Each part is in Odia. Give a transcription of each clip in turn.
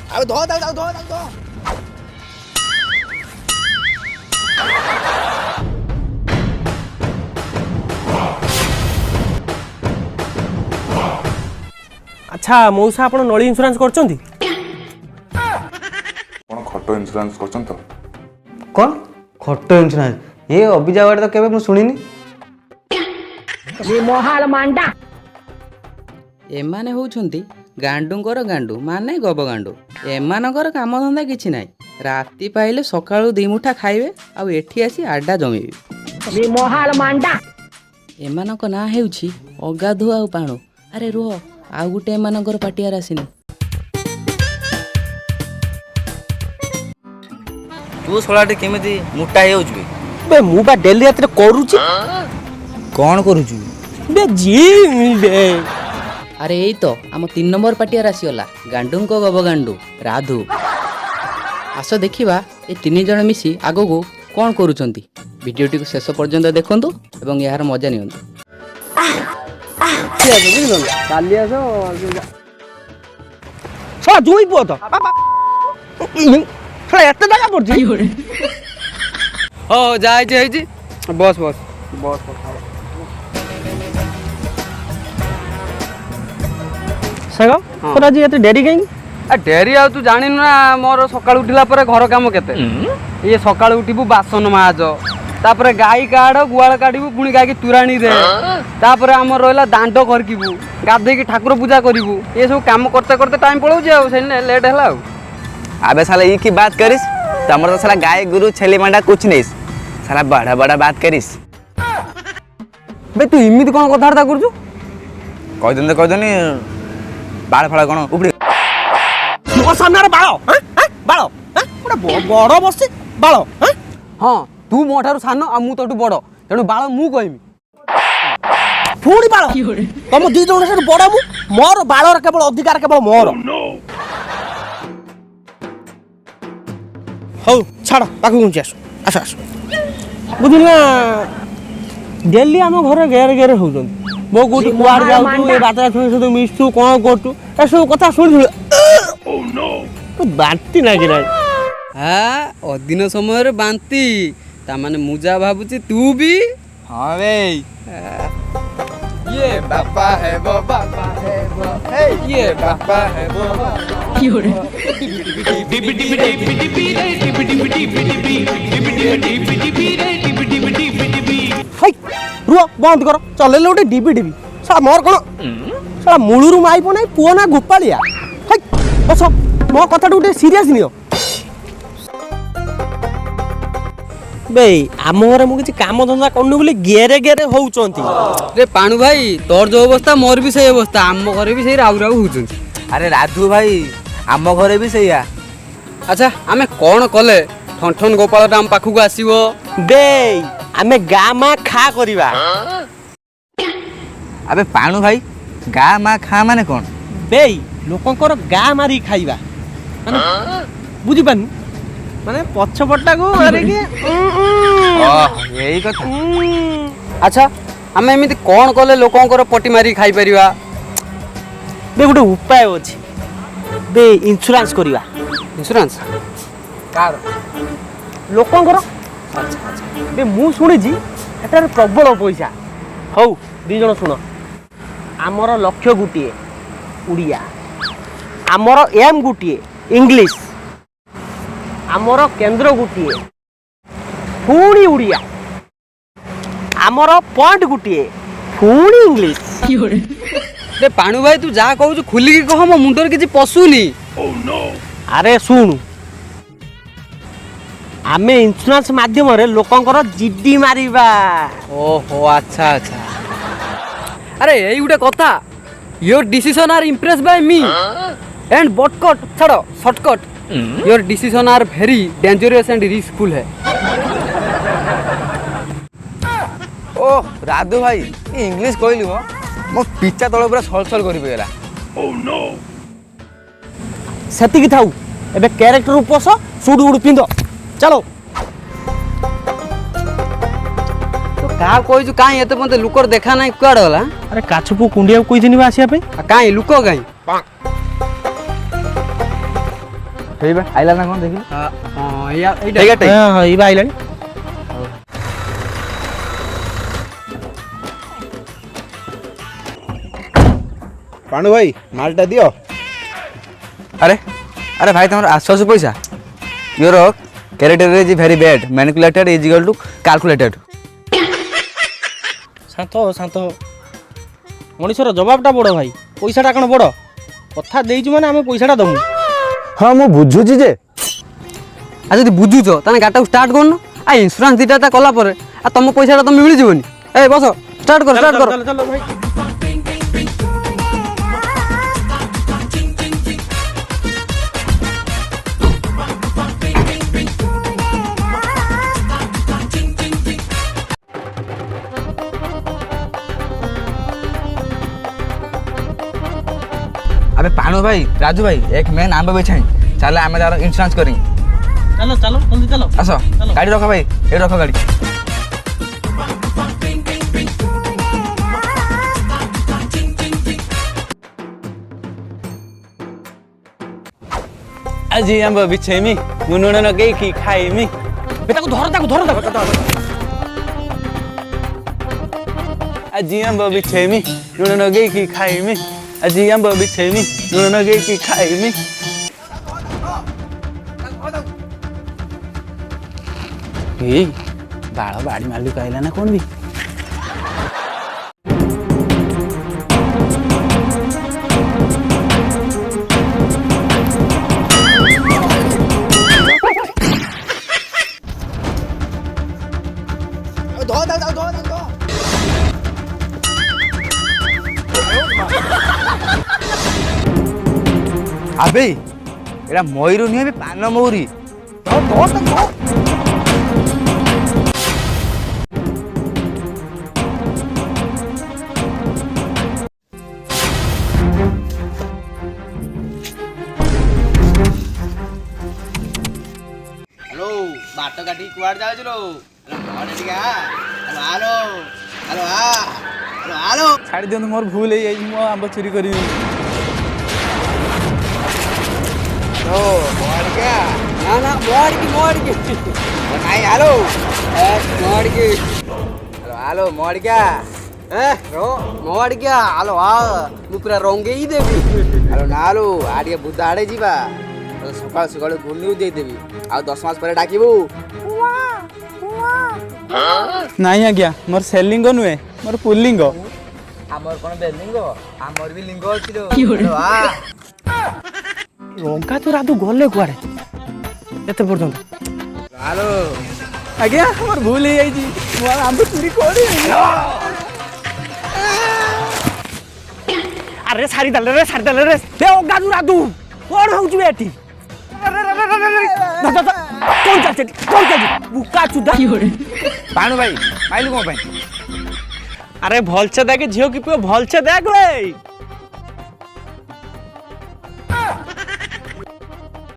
अब धो धो धो धो धो अच्छा मौसा आपण नली इंश्योरेंस करछंती कौन खटो इंश्योरेंस करछन तो कौन खट्ट इंश्योरेंस ये अभिजा वाले तो केबे मु सुनिनी ये मोहाल मांडा एमाने होउछंती गांडुंकर गांडू माने गब गांडू एमानकर काम धंदा किछि नाही राति पाइले सकाळू दी मुठा खाइबे आ एठी आसी आडा जमीबे ये मोहाल मांडा एमानक ना हेउछि अगाधु आ पाणो अरे रुह आ गुटे एमानकर पाटियार आसिनी तू सोलाटे केमिति मुटा हे होछ बे मु बा डेली रात रे करूची कोन करूछु बे जिम बे अरे एई तो आम 3 नंबर पाटियार आसीगला गांडुंको गब गांडू राधु आस देखिबा ए 3 जण मिसी आगो को कोन करूचंती वीडियोटी को शेष पर्यंत देखंतु एवं यार मजा नियंतु काली आसो छा जुई पो तो छा एते दागा पड़ची हो जाय जे हेजी बस बस बस सागा तोरा जी एते डेरी कहीं आ डेरी आ तू जानिनु ना मोर सकाळ उठिला परे घर काम केते ये सकाळ उठिबु बासन माज तापरे गाई काढ गुवाळ काढिबु पुणी गाई की तुराणी दे तापरे हमर रहला दांड करकिबु गाधे की ठाकुर पूजा करिबु ये सब काम करते करते टाइम पळौ जे सेने लेट हला अबे साला ई की बात करिस तमर तो साला गाय गुरु छेली मंडा कुछ नहीं साला बड़ा बड़ा बात करिस बे तू इमित कोन कथार्ता करजु कह दनी बाल फळ कोन उपडी मो सामने रे बाळो बाळो ओडा बड़ बस बाळो हां तू मोठारु सानो आ मु तोटु बड़ तेनु बाळ मु कहिमी फुणी बाळ तम दी जण से बड़ मु मोर बाळर केवल अधिकार केवल मोर हौ छाड़ पाखु गुंची आस आस बुझिना डेली आम घर गेर गेर होउछन बो गुटी कुआर जाउ ए बातरा छुई से मिसु कोन करतु ए सब कथा सुनि ओ नो तो बांती ना गिरा हां अदिन समय रे बांती ता माने मुजा भाबुची तू भी हां बे ये बापा है वो हे ये बापा है वो हाय रुआ बंद कर चलेले गोटे डिबी डिबी साला मोर कोन साला मुळुरु माइपो नै पुओ ना गोपालिया हाय बस मो कथा गोटे सीरियस नियो बे आम घरे मु किछि काम धंदा करनु बोली गेरे गेरे होउचंती रे पाणु भाई तोर जो अवस्था मोर भी सही अवस्था आम घरे भी सही राउ राउ होउछन अरे राधु भाई आम घरे भी सहीया अच्छा आमे कोन कले ठन ठन गोपाल राम पाखु को आसीबो बे आमे गामा खा करबा अबे पाणु भाई गा मा खा माने कोन बे लोकंकर गा मारी खाइबा माने बुझी पानी माने पछपटा को मारे के यही कथा अच्छा आमे एमिति कोन कले लोकंकर पटी मारी खाई परिबा बे गोटे उपाय अछि बे इंश्योरेंस करबा इंश्योरेंस कार लोकंकर बे मु सुनि जी एटार प्रबल पैसा हौ दी जण सुन आमर लक्ष्य गुटिए उड़िया आमर एम गुटिए इंग्लिश आमर केंद्र गुटिए पुणी उड़िया आमर पॉइंट गुटिए पुणी इंग्लिश रे पाणु भाई तू जा कहू खुली की कह मो मुंडर किछि पसुनी अरे सुनु आमे इंश्योरेंस माध्यम रे लोकंकर जिडी मारिबा ओहो अच्छा अच्छा अरे एई गुटे कथा your decision are impress by me and बॉटकट छाड़ो shortcut your decision are very dangerous and riskful है ओ राधु भाई इंग्लिश कहलु हो मो पिचा तळ पूरा सलसल करि पेला सेति की थाउ एबे कैरेक्टर उपस सुडु उडु पिंदो चलो तो का कहू कहीं एत मत लुकर देखा ना कुआड़ गला अरे काछपु कुंडिया कोइ दिनी आसिया पे कहीं लुक कहीं ହେଇବା ଆଇଲା ନା କ'ଣ ଦେଖିଲୁ? ହଁ ଏଇଟା ଏଇଟା ହଁ ହଁ ଏଇ ଆଇଲାଣି। ପାଣ୍ଡୁ ଭାଇ ମାଲଟା ଦିଅ। ଆରେ ଆରେ ଭାଇ ତମର ଆସୁ ପଇସା your character is very bad manipulated is equal to calculated. ଶାନ୍ତ ଶାନ୍ତ ମଣିଷର ଜବାବଟା ବଡ଼ ଭାଇ, ପଇସାଟା କ'ଣ ବଡ଼? କଥା ଦେଇଛୁ ମାନେ ଆମେ ପଇସାଟା ଦେବୁ। ହଁ ମୁଁ ବୁଝୁଛି ଯେ ଆଉ ଯଦି ବୁଝୁଛ ତାହେଲେ ଗାଡ଼ିଟାକୁ ଷ୍ଟାର୍ଟ କରୁନ। ଆଉ ଇନ୍ସୁରାନ୍ସ ଦୁଇଟା କଲା ପରେ ଆଉ ତମ ପଇସାଟା ତମେ ମିଳିଯିବନି। ଏ ବସ ଷ୍ଟାର୍ଟ କର ଷ୍ଟାର୍ଟ କର। ଚାଲ ଭାଇ। अबे पाणु भाई राजू भाई एक मेन आंब बेचाई चल आम तार इंश्योरेंस करी। चलो चलो जल्दी चलो। आस गाड़ी रख भाई ये रख गाड़ी। ଆଜି ଆମ୍ବ ବିଛେଇମି ମୁଁ ଲୁଣ ଲଗେଇକି ଖାଇମି। ତାକୁ ଧର ଆଜି ଆମ୍ବ ବିଛେଇମି ଲୁଣ ଲଗେଇକି ଖାଇମି। ଆଜି ଆମ୍ବ ବିଛେଇମି ଲୁଣ ଲଗେଇକି ଖାଇମି। ଏଇ ବାଳ ବାଡ଼ି ମାଲିକ ଆଇଲା ନା କ'ଣ ବି? अबे एड़ा मयूर नुहे बे पान मौरी। हेलो बाट काटी कुआड़ जाउछ रो हेलो टिका hello hello hello hello hello ଛାଡ଼ି ଦିଅନ୍ତୁ ମୋର ଭୁଲ ହେଇଯାଇଛି ମୁଁ ଆମ୍ବ ଚୋରି କରିବି। हेलो मोड़के ना ना मोड़के नहीं हेलो मोड़के हेलो हेलो मोड़के रो मोड़के हेलो मु पूरा रंगे ही देबी हेलो नालो आडिया बुद्ध आड़े जीवा सकाल सकाल गुड न्यूज दे देबी आ 10 मास परे डाकिबू। ନାଇଁ ଆଜ୍ଞା ମୋର ସେଲିଙ୍ଗ ନୁହେଁ ମୋର ପୁଲିଙ୍ଗ। हमर कोन बेलिंग हमर भी लिंग अछि रो हेलो ଲଙ୍କା ତୁ ରାଧୁ ଗଲେ କୁଆଡ଼େ ଏତେ ପର୍ଯ୍ୟନ୍ତ? हेलो ଆଜ୍ଞା ମୋର ଭୁଲ ହେଇଯାଇଛି ମୁଁ ଆଉ ଆମ୍ବ ଚୋରି କରିବି। ଆରେ ଛାଡ଼ିଦେଲେ ରେ ଏ ଅଗାଧୁ ରାଧୁ କ'ଣ ହେଉଛି ଏଠି? କ'ଣ ଚାଲିଛି ବୁକା ଚୁଦା। पाणु भाई माइलु कौन भाई? ଆରେ ଭଲସେ ଦେଖେ ଝିଅ କି ପୁଅ ଭଲସେ ଦେଖ ଭାଇ।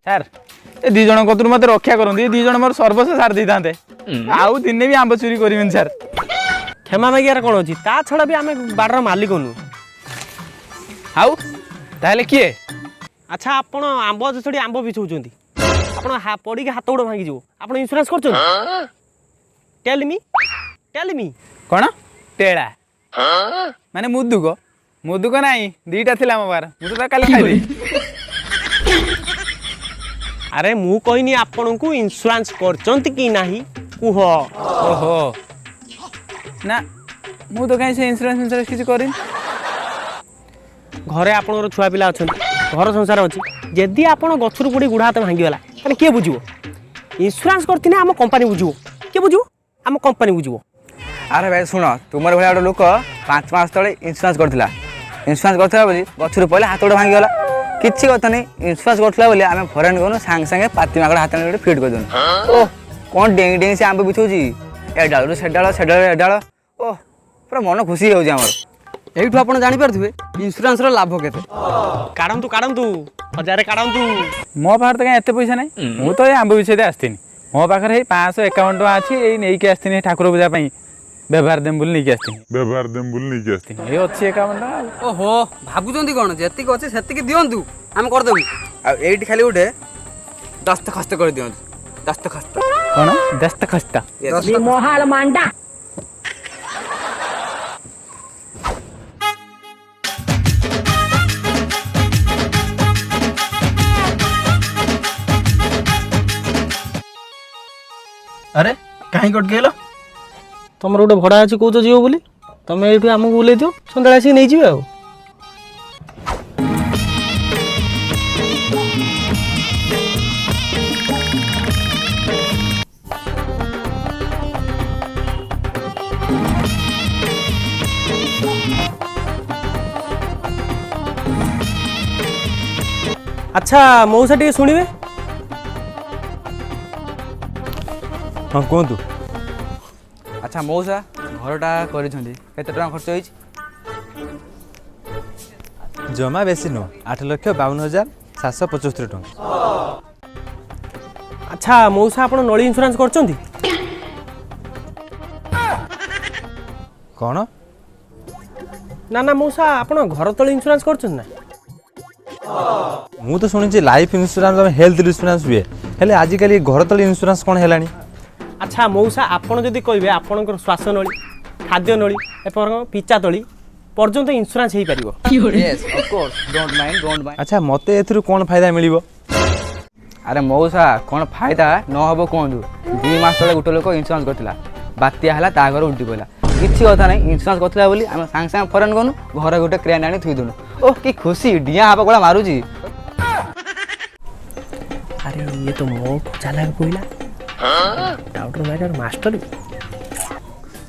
ସାର୍ ଏ ଦି ଜଣ କତରୁ ମତେ ରକ୍ଷା କରନ୍ତୁ। ଏ ଦି ଜଣ ମୋର ସର୍ବସ୍ୱ ସାରି ଦେଇଥାନ୍ତେ ଆଉ ଦିନେ ବି ଆମ୍ବ ଚୋରି କରିବେନି ସାର୍। କ୍ଷମା ମାଗିବାର କ'ଣ ଅଛି? ତା ଛଡ଼ା ବି ଆମେ ବାଡ଼ର ମାଲିକ ନୁହଁ। ଆଉ ତାହେଲେ କିଏ? ଆଚ୍ଛା ଆପଣ ଆମ୍ବ ଛଡ଼ି ଆମ୍ବ ବିଛଉଛନ୍ତି, ଆପଣ ପଡ଼ିକି ହାତ ଗୋଡ଼ ଭାଙ୍ଗିଯିବ, ଆପଣ ଇନ୍ସୁରାନ୍ସ କରୁଛନ୍ତି? ଟେଲ୍ ମି କ'ଣ ଟେଳା ମାନେ ମୁଦୁକ ନାହିଁ ଦିଟା ଥିଲା ମୋ ପାଖରେ ମୁଁ ତ କାଲି ଖାଇଲି। ଆରେ ମୁଁ କହିନି ଆପଣଙ୍କୁ ଇନ୍ସୁରାନ୍ସ କରୁଛନ୍ତି କି ନାହିଁ କୁହ। ଓହୋ ନା ମୁଁ ତ କାହିଁ ସେ ଇନ୍ସୁରାନ୍ସ କିଛି କରିନି। ଘରେ ଆପଣଙ୍କର ଛୁଆ ପିଲା ଅଛନ୍ତି, ଘର ସଂସାର ଅଛି, ଯଦି ଆପଣ ଗଛରୁ ପଡ଼ି ଗୋଡ଼ ହାତ ଭାଙ୍ଗିଗଲା ତାହେଲେ କିଏ ବୁଝିବ? ଇନ୍ସୁରାନ୍ସ କରିଥିଲେ ଆମ କମ୍ପାନୀ ବୁଝିବ। କିଏ ବୁଝିବ? ଆମ କମ୍ପାନୀ ବୁଝିବ। अरे भाई शुण तुम भाई गोटे लोक 5 मास तले इंश्योरेंस करथिला बोली गछरु पहिले हाथ गोड़ भांगी गला किछि कथा नहीं इंश्योरेंस करथिला बोली आमे फरेन गनु सांग सांगे पाती माकड़ हाथ ने फिट कर दन। ओ कोन डेंग डेंग से आंब बिछौजी ए डाळु से डाळ ए डाळ ओ पूरा मन खुशी हो जा हमर। ଏଇଠୁ ଆପଣ ଜାଣିପାରୁଥିବେ ଇନ୍ସୁରାନ୍ସର ଲାଭ କେତେ। କାଢ଼ନ୍ତୁ 1000 କାଢ଼ନ୍ତୁ। ମୋ ପାଖରେ ତ କାହିଁ ଏତେ ପଇସା ନାହିଁ ମୁଁ ତ ଏ ଆମ୍ବ ବିଷୟରେ ଆସିଥିନି ମୋ ପାଖରେ ଏଇ 551 ଟଙ୍କା ଅଛି ଏଇ ନେଇକି ଆସିଥିନି ଠାକୁର ପୂଜା ପାଇଁ ବ୍ୟବହାର ଦେମ ବୋଲି ନେଇକି ଆସିଥିନି ଏଇ ଅଛି 51 ଟଙ୍କା। ଓହୋ ଭାବୁଛନ୍ତି କ'ଣ ଯେତିକି ଅଛି ସେତିକି ଦିଅନ୍ତୁ ଆମେ କରିଦେବୁ। ଆଉ ଏଇଠି ଖାଲି ଗୋଟେ ଦସ୍ତଖତ କରିଦିଅନ୍ତୁ ଦସ୍ତଖତ। କ'ଣ ଦସ୍ତଖତ? ଆରେ କାହିଁକି ଅଟକେଇଲ? ତମର ଗୋଟେ ଭଡ଼ା ଅଛି କହୁଛ ଯିବ ବୋଲି, ତମେ ଏଇଠୁ ଆମକୁ ବୁଲେଇ ଦିଅ, ସନ୍ଧ୍ୟାବେଳେ ଆସିକି ନେଇଯିବେ ଆଉ। ଆଚ୍ଛା ମଉସା ଟିକେ ଶୁଣିବେ। ହଁ କୁହନ୍ତୁ। ଆଚ୍ଛା ମଉସା ଘରଟା କରିଛନ୍ତି କେତେ ଟଙ୍କା ଖର୍ଚ୍ଚ ହେଇଛି? ଜମା ବେଶୀ ନୁହଁ, 8,52,775 ଟଙ୍କା। ଆଚ୍ଛା ମଉସା ଆପଣ ନଳି ଇନ୍ସୁରାନ୍ସ କରିଛନ୍ତି? କ'ଣ? ନା ନା ମଉସା ଆପଣ ଘର ତଳି ଇନ୍ସୁରାନ୍ସ କରିଛନ୍ତି ନା? ମୁଁ ତ ଶୁଣିଛି ଲାଇଫ୍ ଇନ୍ସୁରାନ୍ସ ଆଉ ହେଲ୍ଥ ଇନ୍ସୁରାନ୍ସ ହୁଏ, ହେଲେ ଆଜିକାଲି ଘର ତଳି ଇନ୍ସୁରାନ୍ସ କ'ଣ ହେଲାଣି? ଆଚ୍ଛା ମଉସା ଆପଣ ଯଦି କହିବେ ଆପଣଙ୍କର ଶ୍ୱାସ ନଳୀ, ଖାଦ୍ୟ ନଳୀ ଏବଂ ପିଚା ତଳି ପର୍ଯ୍ୟନ୍ତ ଇନ୍ସୁରାନ୍ସ ହେଇପାରିବ। Yes, of course. Don't mind. ଆଚ୍ଛା ମୋତେ ଏଥିରୁ କ'ଣ ଫାଇଦା ମିଳିବ? ଆରେ ମଉସା କ'ଣ ଫାଇଦା ନ ହେବ କୁହନ୍ତୁ। 2 ମାସ ତଳେ ଗୋଟେ ଲୋକ ଇନ୍ସୁରାନ୍ସ କରିଥିଲା, ବାତ୍ୟା ହେଲା ତା ଘର ଉଲ୍ଟି ପଡ଼ିଲା। କିଛି କଥା ନାହିଁ, ଇନ୍ସୁରାନ୍ସ କରିଥିଲା ବୋଲି ଆମେ ସାଙ୍ଗେ ସାଙ୍ଗେ ଫରେନ୍ ଗଲୁ, ଘରେ ଗୋଟେ କ୍ରେନ୍ ଆଣି ଥୋଇ ଦେଲୁ। ଓହ କି ଖୁସି, ଡିଆଁ ହାପ ଗୋଳା ମାରୁଛି। ଆରେ ଇଏ ତ ମୋ ଚାଲାକ କହିଲା, ମାଷ୍ଟର।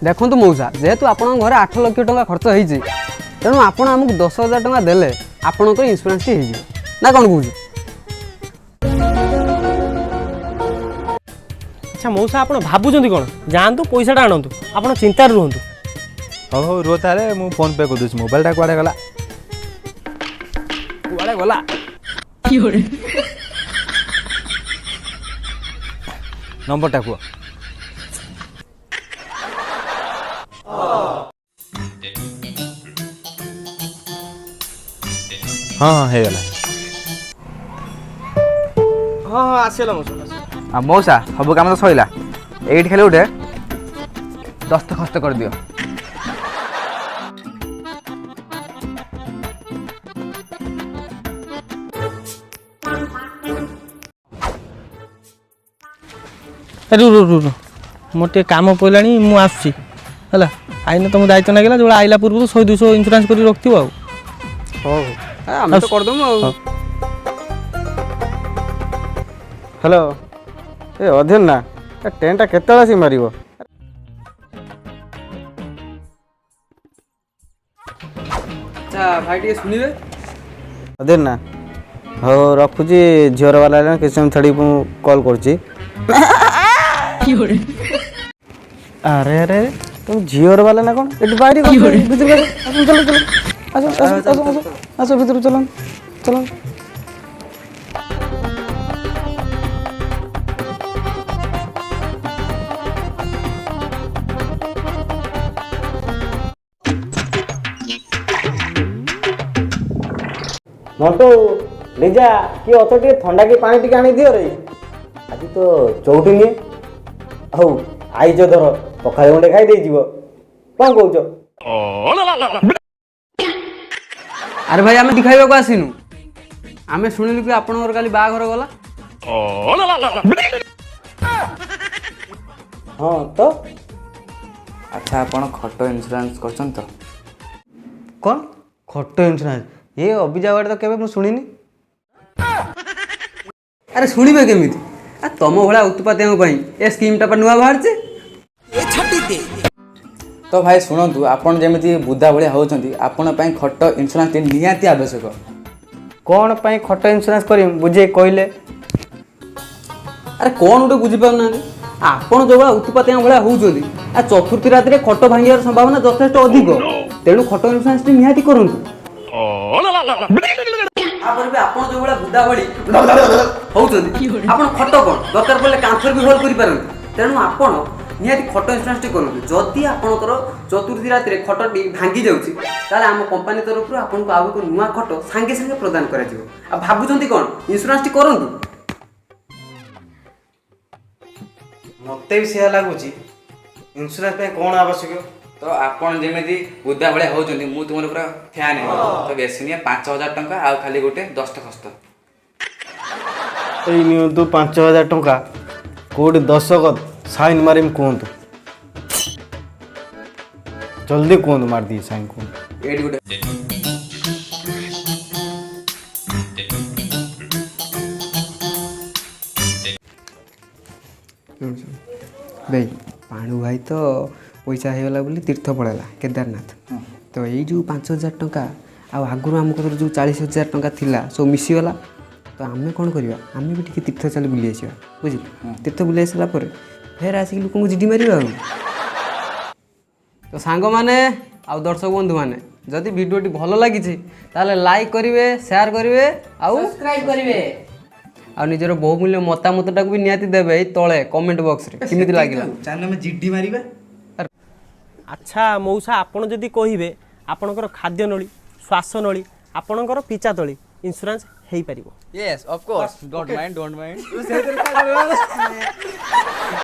ଦେଖନ୍ତୁ ମଉସା, ଯେହେତୁ ଆପଣଙ୍କ ଘରେ 8 ଲକ୍ଷ ଟଙ୍କା ଖର୍ଚ୍ଚ ହେଇଛି, ତେଣୁ ଆପଣ ଆମକୁ 10,000 ଟଙ୍କା ଦେଲେ ଆପଣଙ୍କର ଇନ୍ସୁରାନ୍ସଟି ହେଇଯିବ, ନା କ'ଣ କହୁଛୁ? ଆଚ୍ଛା ମଉସା ଆପଣ ଭାବୁଛନ୍ତି କ'ଣ? ଯାଆନ୍ତୁ ପଇସାଟା ଆଣନ୍ତୁ, ଆପଣ ଚିନ୍ତାରେ ରୁହନ୍ତୁ। ହଉ ରୁହ ତାହେଲେ, ମୁଁ ଫୋନ୍ ପେ କରିଦେଉଛି। ମୋବାଇଲଟା କୁଆଡ଼େ ଗଲା? କୁଆଡ଼େ ଗଲା? ନମ୍ବରଟା କୁହ। ହଁ ହେଇଗଲା। ହଁ ଆସିଗଲା ମଉସା। ଆଉ ମଉସା ସବୁ କାମ ତ ସରିଲା, ଏଇଠି ଖାଲି ଗୋଟେ ଦସ୍ତଖତ କରିଦିଅ। ରୁ ମୋର ଟିକେ କାମ ପଡ଼ିଲାଣି, ମୁଁ ଆସୁଛି ହେଲା। ଆଇନ ତୁମ ଦାୟିତ୍ୱ ଲାଗିଲା, ଯେଉଁଟା ଆଇଲା ପୂର୍ବରୁ 100-200 ଇନ୍ସୁରାନ୍ସ କରି ରଖିଥିବ ଆଉ। ହଉ ଆମେ ତ କରିଦେବୁ ଆଉ। ହ୍ୟାଲୋ ଏ ଅଧୀର ନା, ଏ ଟ୍ରେନ୍ଟା କେତେବେଳେ ଆସି ମାରିବ? ଆଚ୍ଛା ଭାଇ ଟିକେ ଶୁଣିବେ। ଅଧୀର ନା, ହଉ ରଖୁଛି, ଝିଅର ବାଲା ହେଲାଣି, କିଛି ସମୟ ଛାଡ଼ିକି ମୁଁ କଲ୍ କରୁଛି। ଆରେ ଆରେ তুমি ঝিওর বালা না কোন একটু বাইরে ভিতরে চলো চলো আসো আসো আসো আসো ভিতরে চলো চলো। মন্টু লিজা কি অত টিকে ଥଣ୍ଡା କି ପାଣି ଟିକେ ଆଣି ଦିଅ ରେ। ଆଜି ତ ଚଉଠିନି, ହଉ ଆଇଛ ଧର ପଖାଳ ଗଣ୍ଡେ ଖାଇ ଦେଇଯିବ, କ'ଣ କହୁଛ? ଆରେ ଭାଇ ଆମେ ଖାଇବାକୁ ଆସିନୁ, ଆମେ ଶୁଣିଲୁ କି ଆପଣଙ୍କର କାଲି ବାହାଘର ଗଲା। ହଁ ତ ଆଚ୍ଛା ଆପଣ ଖଟ ଇନ୍ସୁରାନ୍ସ କରିଛନ୍ତି ତ? କ'ଣ ଖଟ ଇନ୍ସୁରାନ୍ସ? ଏ ଅଭିଯାନ ତ କେବେ ମୁଁ ଶୁଣିନି। ଆରେ ଶୁଣିବେ କେମିତି? ତମ ଭଳିଆ ଉତ୍ପାତିଙ୍କ ପାଇଁ ଏ ସ୍କିମ୍ଟା ପା ନୂଆ ବାହାରିଛି। ତ ଭାଇ ଶୁଣନ୍ତୁ, ଆପଣ ଯେମିତି ବୁଦ୍ଧା ଭଳିଆ ହେଉଛନ୍ତି, ଆପଣ ପାଇଁ ଖଟ ଇନ୍ସୁରାନ୍ସଟି ନିହାତି ଆବଶ୍ୟକ। କ'ଣ ପାଇଁ ଖଟ ଇନ୍ସୁରାନ୍ସ କରିବି ବୁଝେଇ କହିଲେ? ଆରେ କ'ଣ ଗୋଟେ ବୁଝିପାରୁନାହାନ୍ତି, ଆପଣ ଯେଉଁଭଳିଆ ଉତ୍ପାତିଙ୍କ ଭଳିଆ ହେଉଛନ୍ତି, ଚତୁର୍ଥୀ ରାତିରେ ଖଟ ଭାଙ୍ଗିବାର ସମ୍ଭାବନା ଯଥେଷ୍ଟ ଅଧିକ, ତେଣୁ ଖଟ ଇନ୍ସୁରାନ୍ସଟି ନିହାତି କରନ୍ତୁ। ତାପରେ ବି ଆପଣ ଯେଉଁଭଳିଆ ବୁଦ୍ଧା ଭଳି ହେଉଛନ୍ତି, ଆପଣ ଖଟ କ'ଣ ଦରକାର ପଡ଼ିଲେ କାନ୍ଥରେ ବି ହୋଲ୍ କରିପାରନ୍ତି, ତେଣୁ ଆପଣ ନିହାତି ଖଟ ଇନ୍ସୁରାନ୍ସଟି କରନ୍ତୁ। ଯଦି ଆପଣଙ୍କର ଚତୁର୍ଥୀ ରାତିରେ ଖଟଟି ଭାଙ୍ଗି ଯାଉଛି, ତାହେଲେ ଆମ କମ୍ପାନୀ ତରଫରୁ ଆପଣଙ୍କୁ ଆଉ ଏକ ନୂଆ ଖଟ ସାଙ୍ଗେ ସାଙ୍ଗେ ପ୍ରଦାନ କରାଯିବ। ଆଉ ଭାବୁଛନ୍ତି କ'ଣ, ଇନ୍ସୁରାନ୍ସଟି କରନ୍ତୁ। ମତେ ବି ସେୟା ଲାଗୁଛି ଇନ୍ସୁରାନ୍ସ ପାଇଁ କ'ଣ ଆବଶ୍ୟକ? ତ ଆପଣ ଯେମିତି ବୁଧା ଭଳିଆ ହେଉଛନ୍ତି ମୁଁ ତୁମର ପୁରା ଫ୍ୟାନ୍ ହେଇଗଲି ତ ବେଶୀ ନିଏ 5,000 ଟଙ୍କା ଆଉ ଖାଲି ଗୋଟେ 10ଟା ଖସ୍ତ। ଏଇ ନିଅନ୍ତୁ 5,000 ଟଙ୍କା, କୋଉଠି ଦଶଖତ ସାଇନ୍ ମାରିମ୍ କୁହନ୍ତୁ, ଜଲ୍ଦି କୁହନ୍ତୁ, ମାରିଦିଏ ସାଇନ୍ କୁହନ୍ତୁ। ଏଇଠି ଗୋଟେ ଭାଇ ପାଣୁ ଭାଇ ତ ପଇସା ହେଇଗଲା ବୋଲି ତୀର୍ଥ ପଳେଇଲା କେଦାରନାଥ। ତ ଏଇ ଯେଉଁ 5,000 ଟଙ୍କା ଆଉ ଆଗରୁ ଆମ କତିରେ ଯେଉଁ 40,000 ଟଙ୍କା ଥିଲା ସବୁ ମିଶିଗଲା। ତ ଆମେ କ'ଣ କରିବା, ଆମେ ବି ଟିକେ ତୀର୍ଥ ଚାଲି ବୁଲି ଆସିବା, ବୁଝିଲେ? ତୀର୍ଥ ବୁଲି ଆସିଲା ପରେ ଫେର ଆସିକି ଲୋକଙ୍କୁ ଜିଡ଼ି ମାରିବା ଆଉ। ତ ସାଙ୍ଗମାନେ ଆଉ ଦର୍ଶକ ବନ୍ଧୁମାନେ ଯଦି ଭିଡ଼ିଓଟି ଭଲ ଲାଗିଛି ତାହେଲେ ଲାଇକ୍ କରିବେ, ସେୟାର କରିବେ ଆଉ ସବସ୍କ୍ରାଇବ୍ କରିବେ। ଆଉ ନିଜର ବହୁମୂଲ୍ୟ ମତାମତଟାକୁ ବି ନିହାତି ଦେବେ ଏଇ ତଳେ କମେଣ୍ଟ ବକ୍ସରେ କେମିତି ଲାଗିଲା। ଚାଲ ଆମେ ଜିଡି ମାରିବା। ଆଚ୍ଛା ମଉସା, ଆପଣ ଯଦି କହିବେ ଆପଣଙ୍କର ଖାଦ୍ୟ ନଳୀ, ଶ୍ୱାସ ନଳୀ, ଆପଣଙ୍କର ପିଚା ତଳି ଇନ୍ସୁରାନ୍ସ ହେଇପାରିବ। Yes, of course. Don't mind.